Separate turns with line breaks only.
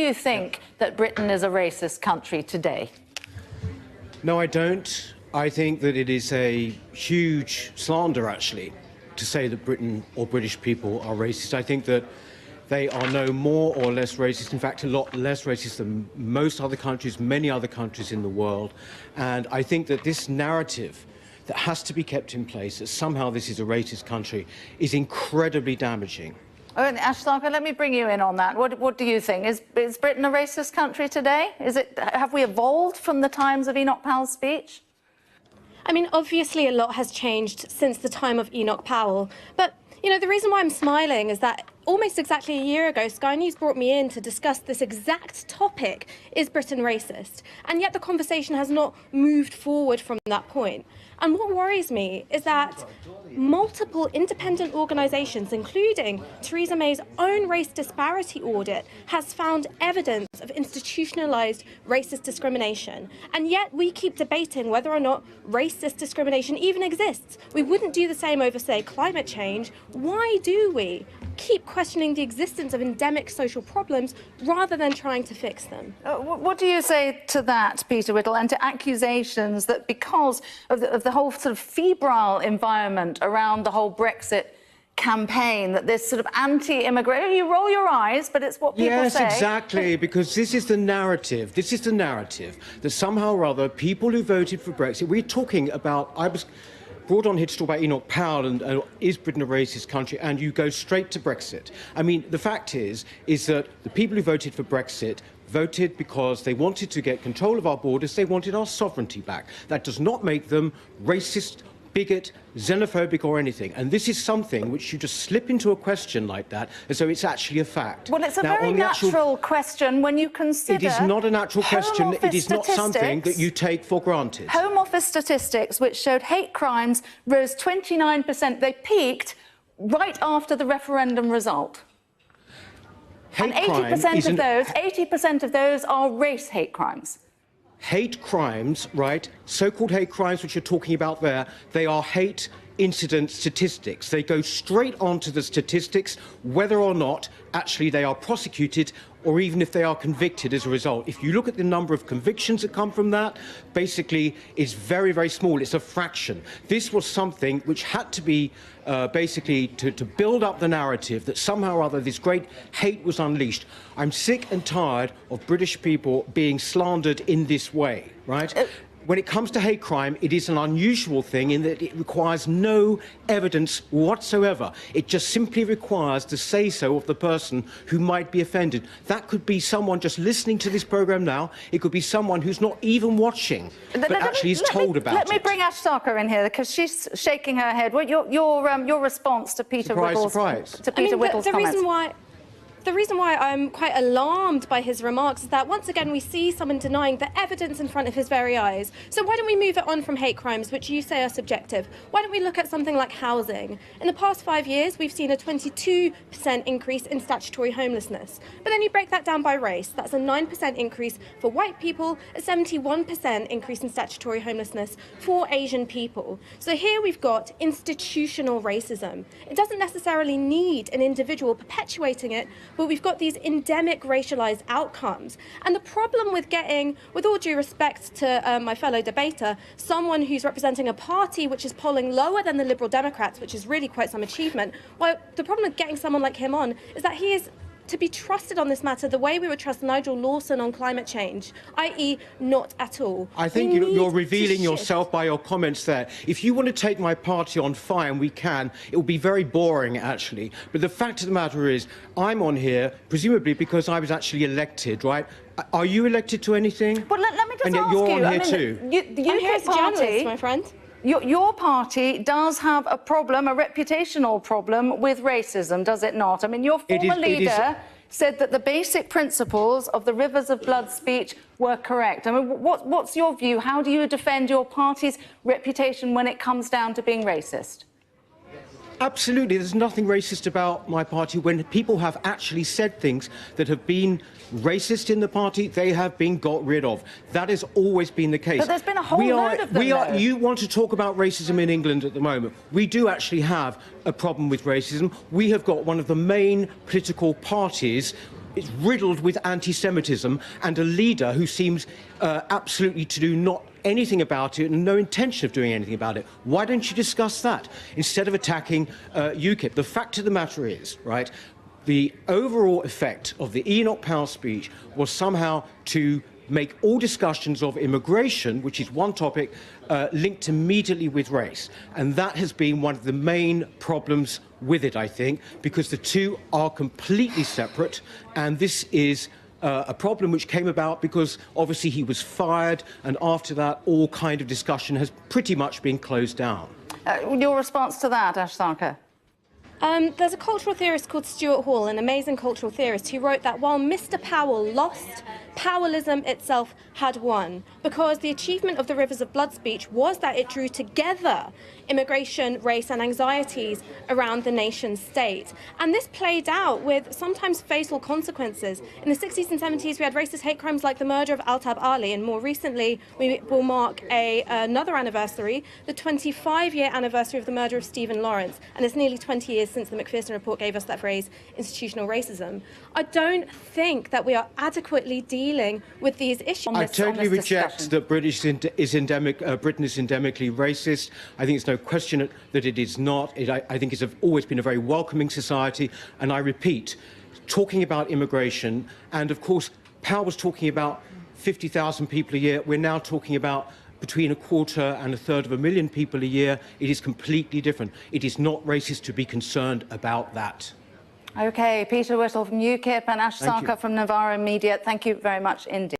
you think that Britain is a racist country today?
No, I don't. I think that it is a huge slander, actually, to say that Britain or British people are racist. I think that they are no more or less racist, in fact, a lot less racist than most other countries, many other countries in the world. And I think that this narrative that has to be kept in place, that somehow this is a racist country, is incredibly damaging.
Oh, and Ashtarka, let me bring you in on that. What do you think? Is Britain a racist country today? Have we evolved from the times of Enoch Powell's speech?
I mean, obviously a lot has changed since the time of Enoch Powell. But, you know, the reason why I'm smiling is that almost exactly a year ago, Sky News brought me in to discuss this exact topic, is Britain racist? And yet the conversation has not moved forward from that point. And what worries me is that multiple independent organisations, including Theresa May's own race disparity audit, has found evidence of institutionalised racist discrimination. And yet we keep debating whether or not racist discrimination even exists. We wouldn't do the same over, say, climate change. Why do we keep questioning the existence of endemic social problems rather than trying to fix them?
What do you say to that, Peter Whittle, and to accusations that because of the whole sort of febrile environment around the whole Brexit campaign, that this sort of anti-immigration, you roll your eyes, but it's what people say.
Yes, exactly, because this is the narrative. This is the narrative that somehow or other people who voted for Brexit, we're talking about, I was brought on here to talk about Enoch Powell and is Britain a racist country, and you go straight to Brexit. I mean, the fact is that the people who voted for Brexit voted because they wanted to get control of our borders, they wanted our sovereignty back. That does not make them racist, bigot, xenophobic or anything. And this is something which you just slip into a question like that as though it's actually a fact.
Well, it's a very natural question when you consider...
It is not a natural question. It is not something that you take for granted.
Home Office statistics which showed hate crimes rose 29%. They peaked right after the referendum result. And 80% of those are race hate crimes.
Hate crimes, right, so-called hate crimes which you're talking about there, they are hate incident statistics. They go straight onto the statistics, whether or not actually they are prosecuted or even if they are convicted as a result. If you look at the number of convictions that come from that, basically it's very, very small. It's a fraction. This was something which had to be basically to build up the narrative that somehow or other this great hate was unleashed. I'm sick and tired of British people being slandered in this way, right? When it comes to hate crime, it is an unusual thing in that it requires no evidence whatsoever. It just simply requires the say-so of the person who might be offended. That could be someone just listening to this programme now. It could be someone who's not even watching, but actually is told about it.
Let me bring Ashtarka in here, because she's shaking her head. Well, your response to Peter Whittle's comments.
The reason why I'm quite alarmed by his remarks is that once again we see someone denying the evidence in front of his very eyes. So why don't we move it on from hate crimes, which you say are subjective? Why don't we look at something like housing? In the past 5 years, we've seen a 22% increase in statutory homelessness. But then you break that down by race. That's a 9% increase for white people, a 71% increase in statutory homelessness for Asian people. So here we've got institutional racism. It doesn't necessarily need an individual perpetuating it, but we've got these endemic racialised outcomes. And the problem with getting, with all due respect to my fellow debater, someone who's representing a party which is polling lower than the Liberal Democrats, which is really quite some achievement, well, the problem with getting someone like him on is that he is to be trusted on this matter the way we would trust Nigel Lawson on climate change, i.e. not at all.
I think you're revealing yourself by your comments there. If you want to take my party on fire, and we can, it will be very boring, actually. But the fact of the matter is, I'm on here, presumably because I was actually elected, right? Are you elected to anything?
Well, let me just
and yet
ask
you're
you.
on here too.
I'm here as a journalist, my friend.
Your party does have a problem, a reputational problem with racism, does it not? I mean, your former leader said that the basic principles of the Rivers of Blood speech were correct. I mean, what's your view? How do you defend your party's reputation when it comes down to being racist?
Absolutely. There's nothing racist about my party. When people have actually said things that have been racist in the party, they have been got rid of. That has always been the case.
But there's been a whole load of them,
You want to talk about racism in England at the moment. We do actually have a problem with racism. We have got one of the main political parties it's riddled with anti-Semitism and a leader who seems absolutely to do not anything about it and no intention of doing anything about it. Why don't you discuss that instead of attacking UKIP? The fact of the matter is, right, the overall effect of the Enoch Powell speech was somehow to make all discussions of immigration, which is one topic, linked immediately with race. And that has been one of the main problems with it, I think, because the two are completely separate. And this is a problem which came about because obviously he was fired, and after that all kind of discussion has pretty much been closed down.
Your response to that, Ash Sarkar?
There's a cultural theorist called Stuart Hall, an amazing cultural theorist, who wrote that while Mr. Powell lost, Powellism itself had won, because the achievement of the Rivers of Blood speech was that it drew together immigration, race and anxieties around the nation state. And this played out with sometimes fatal consequences. In the 60s and 70s, we had racist hate crimes like the murder of Altab Ali, and more recently, we will mark another anniversary, the 25-year anniversary of the murder of Stephen Lawrence. And it's nearly 20 years since the Macpherson report gave us that phrase, institutional racism. I don't think that we are adequately dealing with these issues.
I totally reject that Britain is endemically racist. I think it's no question that it is not. I think it's always been a very welcoming society. And I repeat, talking about immigration, and of course, Powell was talking about 50,000 people a year. We're now talking about between 1/4 and 1/3 of a million people a year. It is completely different. It is not racist to be concerned about that.
OK, Peter Whittle from UKIP and Ash Sarkar from Navarro Media, thank you very much indeed.